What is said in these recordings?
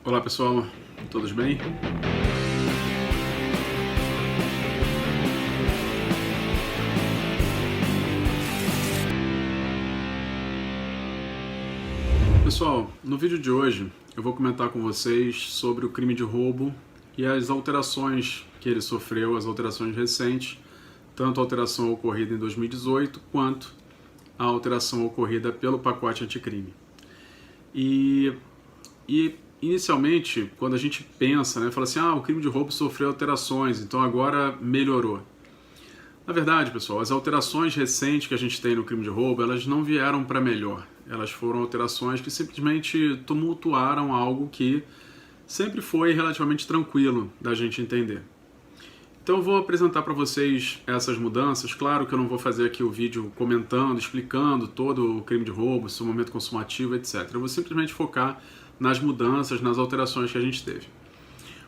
Olá pessoal, todos bem? Pessoal, no vídeo de hoje eu vou comentar com vocês sobre o crime de roubo e as alterações que ele sofreu, as alterações recentes, tanto a alteração ocorrida em 2018 quanto a alteração ocorrida pelo pacote anticrime. E inicialmente, quando a gente pensa, fala assim, o crime de roubo sofreu alterações, então agora melhorou. Na verdade, pessoal, as alterações recentes que a gente tem no crime de roubo, elas não vieram para melhor. Elas foram alterações que simplesmente tumultuaram algo que sempre foi relativamente tranquilo da gente entender. Então eu vou apresentar para vocês essas mudanças. Claro que eu não vou fazer aqui o vídeo comentando, explicando todo o crime de roubo, seu momento consumativo, etc. Eu vou simplesmente focar nas mudanças, nas alterações que a gente teve.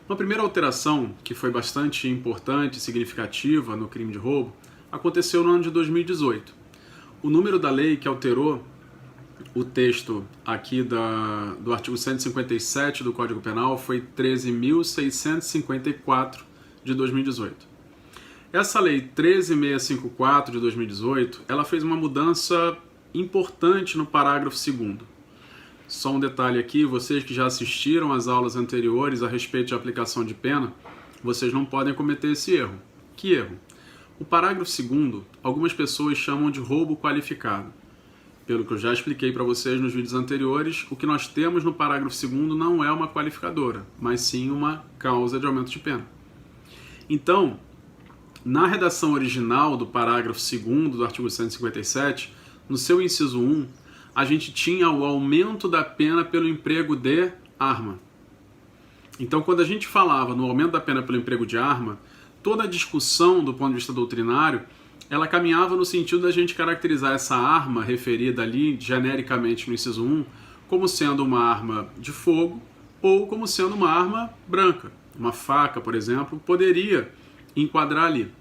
Uma primeira alteração, que foi bastante importante e significativa no crime de roubo, aconteceu no ano de 2018. O número da lei que alterou o texto aqui do artigo 157 do Código Penal foi 13.654 de 2018. Essa lei 13.654 de 2018, ela fez uma mudança importante no parágrafo 2º. Só um detalhe aqui, vocês que já assistiram às aulas anteriores a respeito de aplicação de pena, vocês não podem cometer esse erro. Que erro? O parágrafo 2º, algumas pessoas chamam de roubo qualificado. Pelo que eu já expliquei para vocês nos vídeos anteriores, o que nós temos no parágrafo 2º não é uma qualificadora, mas sim uma causa de aumento de pena. Então, na redação original do parágrafo 2º do artigo 157, no seu inciso 1, a gente tinha o aumento da pena pelo emprego de arma. Então, quando a gente falava no aumento da pena pelo emprego de arma, toda a discussão do ponto de vista doutrinário, ela caminhava no sentido da gente caracterizar essa arma referida ali genericamente no inciso 1 como sendo uma arma de fogo ou como sendo uma arma branca. Uma faca, por exemplo, poderia enquadrar ali.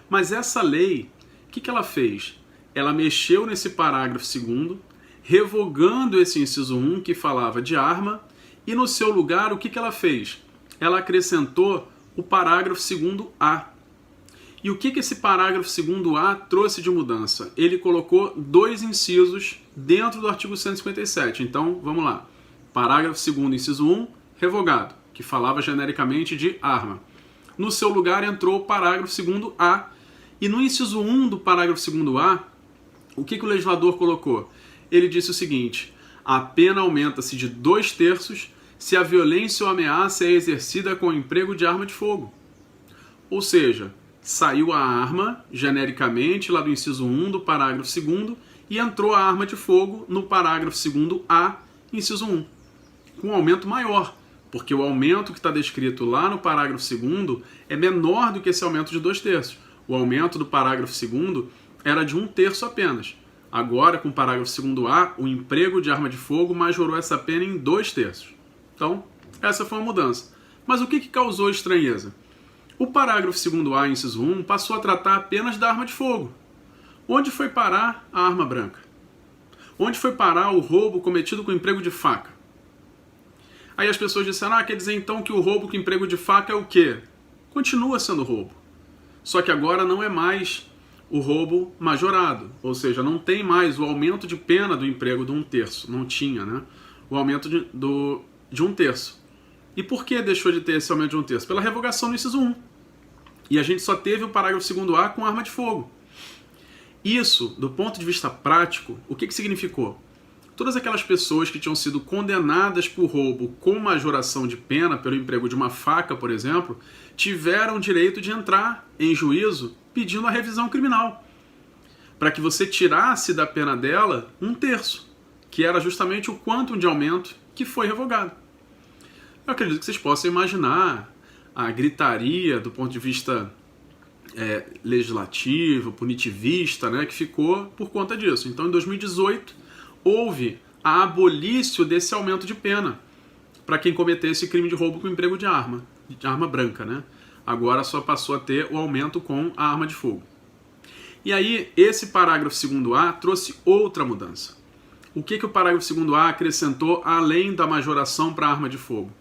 Mas essa lei, o que ela fez? Ela mexeu nesse parágrafo 2º, revogando esse inciso 1 que falava de arma, e no seu lugar o que ela fez? Ela acrescentou o parágrafo 2º-A. E o que esse parágrafo 2º-A trouxe de mudança? Ele colocou 2 incisos dentro do artigo 157. Então, vamos lá. Parágrafo 2º, inciso 1, revogado, que falava genericamente de arma. No seu lugar entrou o parágrafo 2º-A. E no inciso 1 do parágrafo 2º-A, o que o legislador colocou? Ele disse o seguinte: a pena aumenta-se de 2/3 se a violência ou ameaça é exercida com o emprego de arma de fogo. Ou seja, saiu a arma, genericamente, lá do inciso 1 do parágrafo 2º, e entrou a arma de fogo no parágrafo 2º-A, inciso 1, com um aumento maior, porque o aumento que está descrito lá no parágrafo 2º é menor do que esse aumento de 2/3. O aumento do parágrafo 2º era de 1/3 apenas. Agora, com o parágrafo 2º-A, o emprego de arma de fogo majorou essa pena em 2/3. Então, essa foi uma mudança. Mas o que causou estranheza? O parágrafo 2º-A, inciso 1, passou a tratar apenas da arma de fogo. Onde foi parar a arma branca? Onde foi parar o roubo cometido com emprego de faca? Aí as pessoas disseram, quer dizer então que o roubo com emprego de faca é o quê? Continua sendo roubo. Só que agora não é mais o roubo majorado, ou seja, não tem mais o aumento de pena do emprego de 1/3, não tinha, o aumento de 1/3. E por que deixou de ter esse aumento de 1/3? Pela revogação do inciso 1. E a gente só teve o parágrafo 2º-A com arma de fogo. Isso, do ponto de vista prático, o que significou? Todas aquelas pessoas que tinham sido condenadas por roubo com majoração de pena pelo emprego de uma faca, por exemplo, tiveram o direito de entrar em juízo pedindo a revisão criminal, para que você tirasse da pena dela 1/3, que era justamente o quantum de aumento que foi revogado. Eu acredito que vocês possam imaginar a gritaria do ponto de vista legislativo, punitivista, que ficou por conta disso. Então, em 2018, houve a abolício desse aumento de pena para quem cometesse crime de roubo com emprego de arma branca, Agora só passou a ter o aumento com a arma de fogo. E aí, esse parágrafo 2º-A trouxe outra mudança. O que o parágrafo 2º-A acrescentou além da majoração para arma de fogo?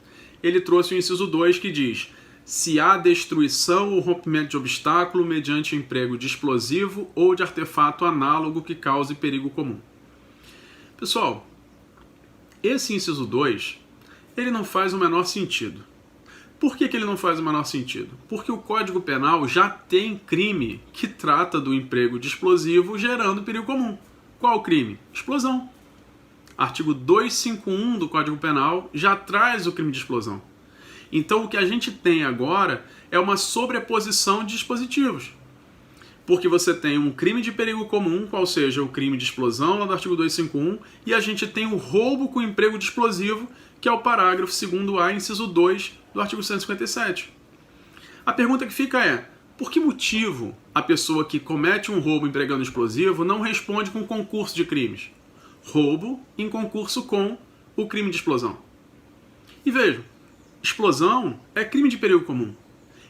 ele trouxe o inciso 2 que diz: se há destruição ou rompimento de obstáculo mediante emprego de explosivo ou de artefato análogo que cause perigo comum. Pessoal, esse inciso 2, ele não faz o menor sentido. Por que ele não faz o menor sentido? Porque o Código Penal já tem crime que trata do emprego de explosivo gerando perigo comum. Qual o crime? Explosão. Artigo 251 do Código Penal já traz o crime de explosão. Então o que a gente tem agora é uma sobreposição de dispositivos. Porque você tem um crime de perigo comum, qual seja o crime de explosão lá do artigo 251, e a gente tem o roubo com emprego de explosivo, que é o parágrafo 2º-A, inciso 2 do artigo 157. A pergunta que fica é: por que motivo a pessoa que comete um roubo empregando explosivo não responde com concurso de crimes? Roubo em concurso com o crime de explosão. E vejam, explosão é crime de perigo comum.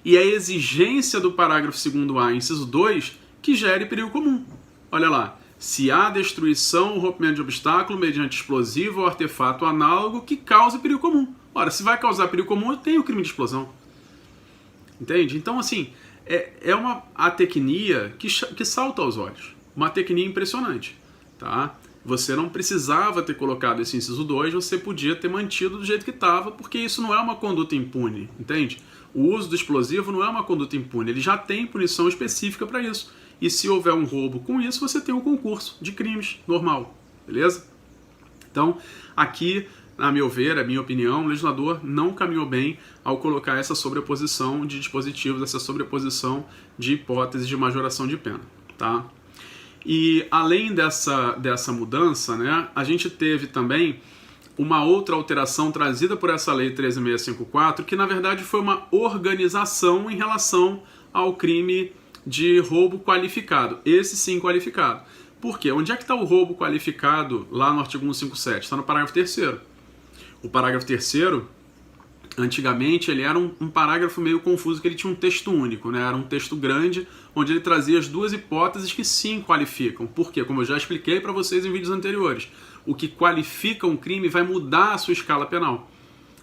E é a exigência do parágrafo 2º-A, inciso 2, que gere perigo comum. Olha lá. Se há destruição ou rompimento de obstáculo mediante explosivo ou artefato análogo que cause perigo comum. Ora, se vai causar perigo comum, eu tenho o crime de explosão. Entende? Então, assim, é uma atecnia que salta aos olhos. Uma atecnia impressionante. Tá? Você não precisava ter colocado esse inciso 2, você podia ter mantido do jeito que estava, porque isso não é uma conduta impune, entende? O uso do explosivo não é uma conduta impune, ele já tem punição específica para isso. E se houver um roubo com isso, você tem um concurso de crimes normal, beleza? Então, aqui, a meu ver, a minha opinião, o legislador não caminhou bem ao colocar essa sobreposição de dispositivos, essa sobreposição de hipóteses de majoração de pena, tá? E além dessa mudança, né, a gente teve também uma outra alteração trazida por essa lei 13.654, que na verdade foi uma organização em relação ao crime de roubo qualificado. Esse sim qualificado. Por quê? Onde é que está o roubo qualificado lá no artigo 157? Está no parágrafo 3º. O parágrafo 3º, antigamente, ele era um parágrafo meio confuso, que ele tinha um texto único, né? Era um texto grande, onde ele trazia as duas hipóteses que sim qualificam. Por quê? Como eu já expliquei para vocês em vídeos anteriores, o que qualifica um crime vai mudar a sua escala penal.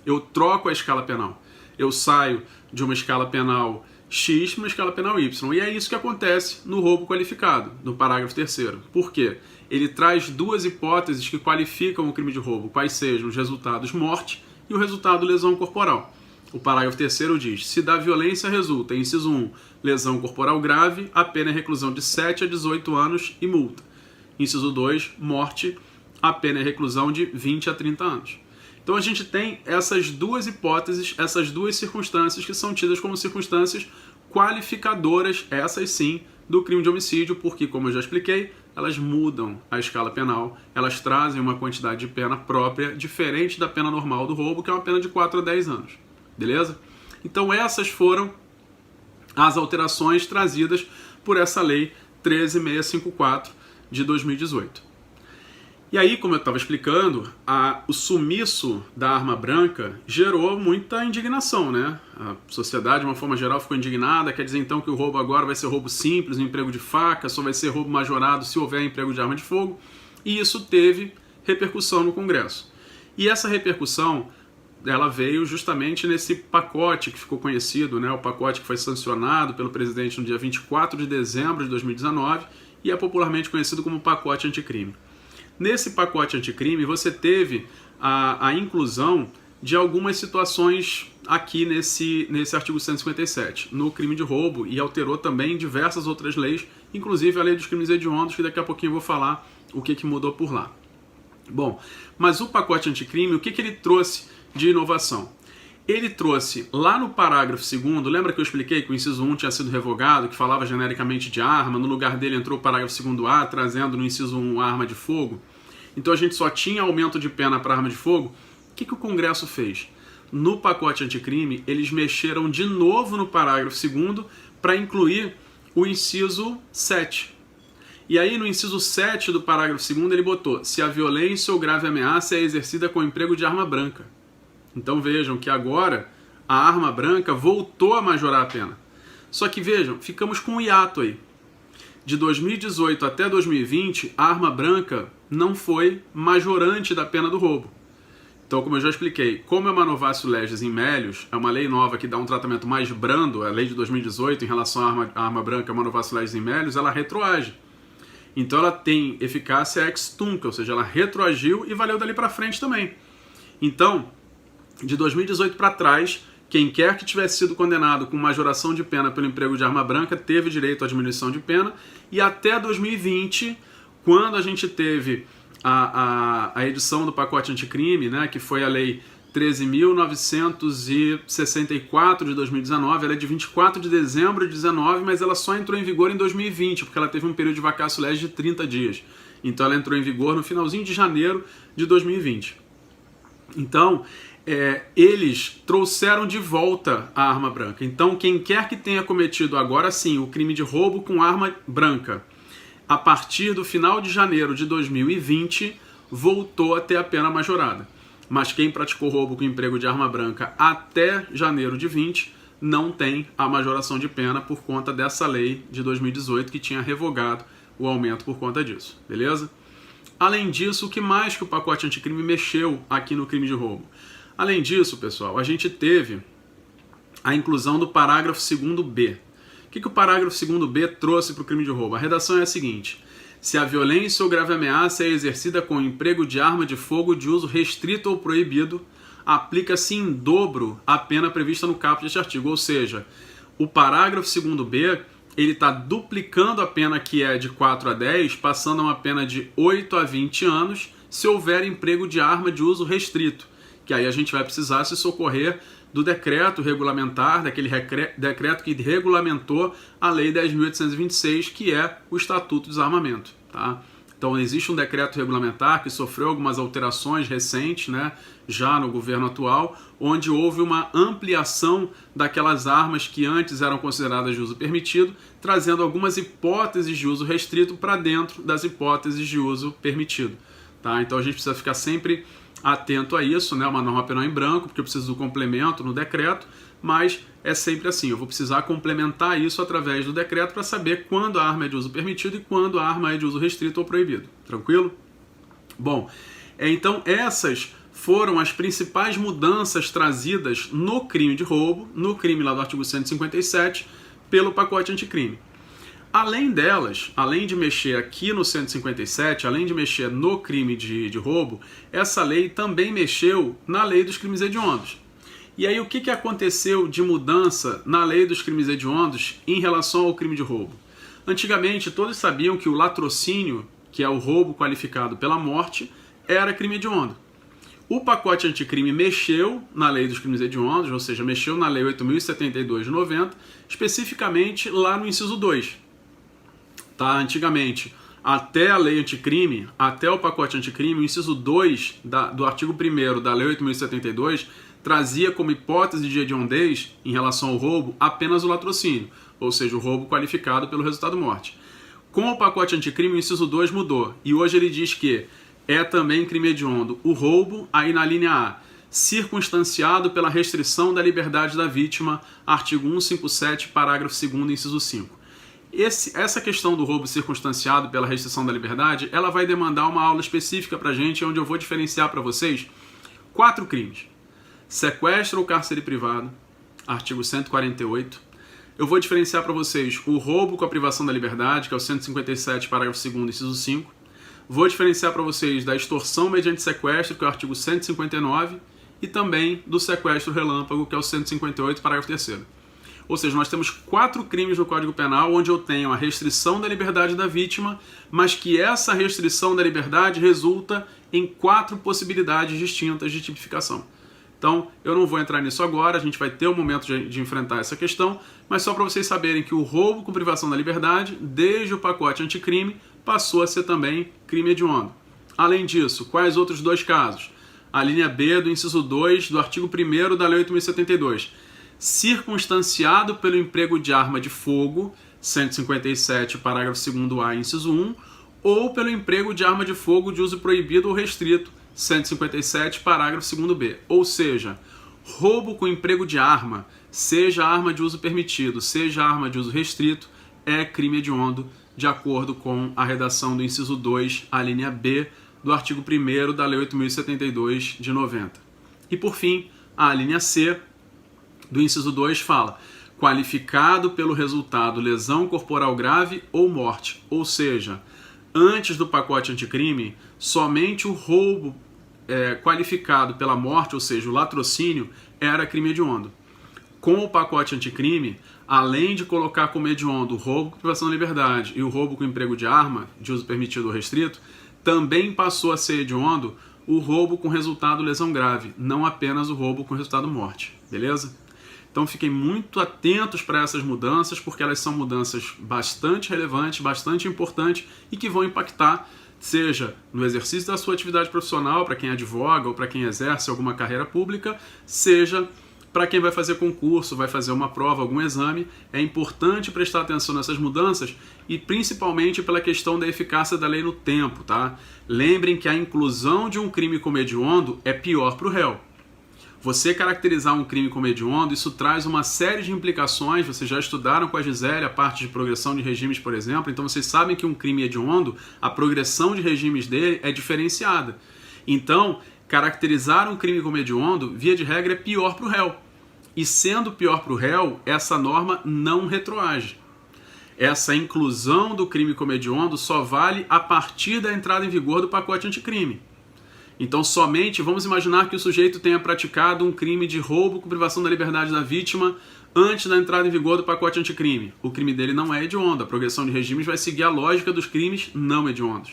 Eu troco a escala penal. Eu saio de uma escala penal X para uma escala penal Y. E é isso que acontece no roubo qualificado, no parágrafo 3º. Por quê? Ele traz duas hipóteses que qualificam o crime de roubo, quais sejam os resultados morte e o resultado lesão corporal. O parágrafo 3º diz: se da violência resulta, inciso 1, lesão corporal grave, a pena é reclusão de 7 a 18 anos e multa. Inciso 2, morte, a pena é reclusão de 20 a 30 anos. Então a gente tem essas duas hipóteses, essas duas circunstâncias que são tidas como circunstâncias qualificadoras, essas sim, do crime de homicídio, porque, como eu já expliquei, elas mudam a escala penal, elas trazem uma quantidade de pena própria diferente da pena normal do roubo, que é uma pena de 4 a 10 anos. Beleza? Então essas foram as alterações trazidas por essa lei 13.654 de 2018. E aí, como eu estava explicando, o sumiço da arma branca gerou muita indignação, né? A sociedade, de uma forma geral, ficou indignada. Quer dizer, então, que o roubo agora vai ser roubo simples, um emprego de faca, só vai ser roubo majorado se houver emprego de arma de fogo. E isso teve repercussão no Congresso. E essa repercussão, ela veio justamente nesse pacote que ficou conhecido, né? O pacote que foi sancionado pelo presidente no dia 24 de dezembro de 2019 e é popularmente conhecido como pacote anticrime. Nesse pacote anticrime, você teve a inclusão de algumas situações aqui nesse artigo 157, no crime de roubo, e alterou também diversas outras leis, inclusive a lei dos crimes hediondos, que daqui a pouquinho eu vou falar o que mudou por lá. Bom, mas o pacote anticrime, o que ele trouxe de inovação? Ele trouxe lá no parágrafo 2º, lembra que eu expliquei que o inciso 1 tinha sido revogado, que falava genericamente de arma, no lugar dele entrou o parágrafo 2º-A, trazendo no inciso 1 a arma de fogo? Então a gente só tinha aumento de pena para arma de fogo. O que o Congresso fez? No pacote anticrime, eles mexeram de novo no parágrafo 2º para incluir o inciso 7. E aí no inciso 7 do parágrafo 2º ele botou: se a violência ou grave ameaça é exercida com o emprego de arma branca. Então vejam que agora a arma branca voltou a majorar a pena. Só que vejam, ficamos com um hiato aí. De 2018 até 2020, a arma branca não foi majorante da pena do roubo. Então, como eu já expliquei, como é uma novatio legis in melius, é uma lei nova que dá um tratamento mais brando, a lei de 2018 em relação à arma branca, é uma novatio legis in melius, ela retroage. Então ela tem eficácia ex tunc, ou seja, ela retroagiu e valeu dali para frente também. Então, de 2018 para trás, quem quer que tivesse sido condenado com majoração de pena pelo emprego de arma branca teve direito à diminuição de pena, e até 2020, quando a gente teve a edição do pacote anticrime, né, que foi a lei 13.964 de 2019, ela é de 24 de dezembro de 2019, mas ela só entrou em vigor em 2020, porque ela teve um período de vacatio legis de 30 dias. Então ela entrou em vigor no finalzinho de janeiro de 2020. Então, eles trouxeram de volta a arma branca. Então, quem quer que tenha cometido agora sim o crime de roubo com arma branca, a partir do final de janeiro de 2020, voltou a ter a pena majorada. Mas quem praticou roubo com emprego de arma branca até janeiro de 20 não tem a majoração de pena por conta dessa lei de 2018 que tinha revogado o aumento por conta disso, beleza? Além disso, o que mais que o pacote anticrime mexeu aqui no crime de roubo? Além disso, pessoal, a gente teve a inclusão do parágrafo 2º-B. O que o parágrafo 2º-B trouxe para o crime de roubo? A redação é a seguinte: se a violência ou grave ameaça é exercida com o emprego de arma de fogo de uso restrito ou proibido, aplica-se em dobro a pena prevista no caput deste artigo. Ou seja, o parágrafo 2º-B ele está duplicando a pena que é de 4 a 10, passando a uma pena de 8 a 20 anos, se houver emprego de arma de uso restrito, que aí a gente vai precisar se socorrer do decreto regulamentar, daquele decreto que regulamentou a Lei 10.826, que é o Estatuto do Desarmamento. Tá? Então existe um decreto regulamentar que sofreu algumas alterações recentes, né, já no governo atual, onde houve uma ampliação daquelas armas que antes eram consideradas de uso permitido, trazendo algumas hipóteses de uso restrito para dentro das hipóteses de uso permitido. Tá? Então a gente precisa ficar sempre atento a isso, né? Uma norma penal em branco, porque eu preciso do complemento no decreto, mas é sempre assim, eu vou precisar complementar isso através do decreto para saber quando a arma é de uso permitido e quando a arma é de uso restrito ou proibido. Tranquilo? Bom, então essas foram as principais mudanças trazidas no crime de roubo, no crime lá do artigo 157, pelo pacote anticrime. Além delas, além de mexer aqui no 157, além de mexer no crime de roubo, essa lei também mexeu na lei dos crimes hediondos. E aí o que aconteceu de mudança na lei dos crimes hediondos em relação ao crime de roubo? Antigamente todos sabiam que o latrocínio, que é o roubo qualificado pela morte, era crime hediondo. O pacote anticrime mexeu na lei dos crimes hediondos, ou seja, mexeu na lei 8.072 de 90, especificamente lá no inciso 2. Tá? Antigamente, até a lei anticrime, até o pacote anticrime, o inciso 2 do artigo 1º da lei 8.072 trazia como hipótese de hediondez em relação ao roubo apenas o latrocínio, ou seja, o roubo qualificado pelo resultado morte. Com o pacote anticrime, o inciso 2 mudou, e hoje ele diz que é também crime hediondo o roubo, aí na linha A, circunstanciado pela restrição da liberdade da vítima, artigo 157, parágrafo 2º, inciso 5. Essa questão do roubo circunstanciado pela restrição da liberdade, ela vai demandar uma aula específica para a gente, onde eu vou diferenciar para vocês 4 crimes. Sequestro ou cárcere privado, artigo 148. Eu vou diferenciar para vocês o roubo com a privação da liberdade, que é o 157, parágrafo 2º, inciso 5. Vou diferenciar para vocês da extorsão mediante sequestro, que é o artigo 159, e também do sequestro relâmpago, que é o 158, parágrafo 3º. Ou seja, nós temos 4 crimes no Código Penal onde eu tenho a restrição da liberdade da vítima, mas que essa restrição da liberdade resulta em 4 possibilidades distintas de tipificação. Então, eu não vou entrar nisso agora, a gente vai ter um momento de enfrentar essa questão, mas só para vocês saberem que o roubo com privação da liberdade, desde o pacote anticrime, passou a ser também crime hediondo. Além disso, quais outros 2 casos? A linha B do inciso 2 do artigo 1º da Lei 8.072. Circunstanciado pelo emprego de arma de fogo, 157, parágrafo 2º-A, inciso 1, ou pelo emprego de arma de fogo de uso proibido ou restrito, 157, parágrafo 2º-B. Ou seja, roubo com emprego de arma, seja arma de uso permitido, seja arma de uso restrito, é crime hediondo, de acordo com a redação do inciso 2, a linha B do artigo 1º da Lei 8.072 de 90. E por fim, a linha C do inciso 2 fala: qualificado pelo resultado lesão corporal grave ou morte. Ou seja, antes do pacote anticrime, somente o roubo qualificado pela morte, ou seja, o latrocínio, era crime hediondo. Com o pacote anticrime, além de colocar como hediondo o roubo com privação da liberdade e o roubo com emprego de arma, de uso permitido ou restrito, também passou a ser hediondo o roubo com resultado lesão grave, não apenas o roubo com resultado morte, beleza? Então fiquem muito atentos para essas mudanças, porque elas são mudanças bastante relevantes, bastante importantes e que vão impactar, seja no exercício da sua atividade profissional, para quem advoga ou para quem exerce alguma carreira pública, seja para quem vai fazer concurso, vai fazer uma prova, algum exame. É importante prestar atenção nessas mudanças e principalmente pela questão da eficácia da lei no tempo, tá? Lembrem que a inclusão de um crime como hediondo é pior para o réu. Você caracterizar um crime como hediondo, isso traz uma série de implicações. Vocês já estudaram com a Gisele a parte de progressão de regimes, por exemplo, então vocês sabem que um crime hediondo, a progressão de regimes dele é diferenciada. Então, caracterizar um crime como hediondo, via de regra, é pior para o réu. E sendo pior para o réu, essa norma não retroage. Essa inclusão do crime como hediondo só vale a partir da entrada em vigor do pacote anticrime. Então, somente, vamos imaginar que o sujeito tenha praticado um crime de roubo com privação da liberdade da vítima antes da entrada em vigor do pacote anticrime. O crime dele não é hediondo. A progressão de regimes vai seguir a lógica dos crimes não hediondos.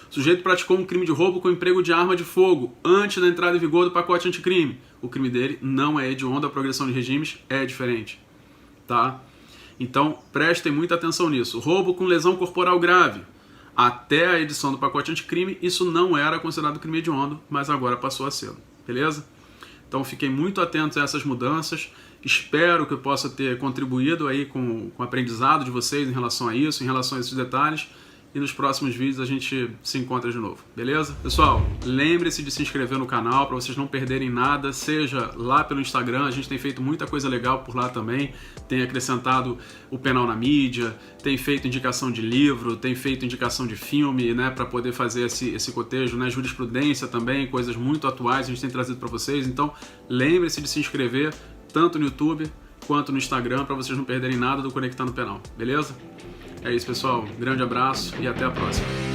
O sujeito praticou um crime de roubo com emprego de arma de fogo antes da entrada em vigor do pacote anticrime. O crime dele não é hediondo, a progressão de regimes é diferente. Tá? Então, prestem muita atenção nisso. Roubo com lesão corporal grave. Até a edição do pacote anticrime, isso não era considerado crime hediondo, mas agora passou a ser. Beleza? Então, fiquem muito atentos a essas mudanças. Espero que eu possa ter contribuído aí com o aprendizado de vocês em relação a isso, em relação a esses detalhes. E nos próximos vídeos a gente se encontra de novo, beleza? Pessoal, lembre-se de se inscrever no canal para vocês não perderem nada, seja lá pelo Instagram, a gente tem feito muita coisa legal por lá também, tem acrescentado o penal na mídia, tem feito indicação de livro, tem feito indicação de filme, né, para poder fazer esse cotejo, né, jurisprudência também, coisas muito atuais a gente tem trazido para vocês, então lembre-se de se inscrever tanto no YouTube quanto no Instagram para vocês não perderem nada do Conectando Penal, beleza? É isso, pessoal. Grande abraço e até a próxima.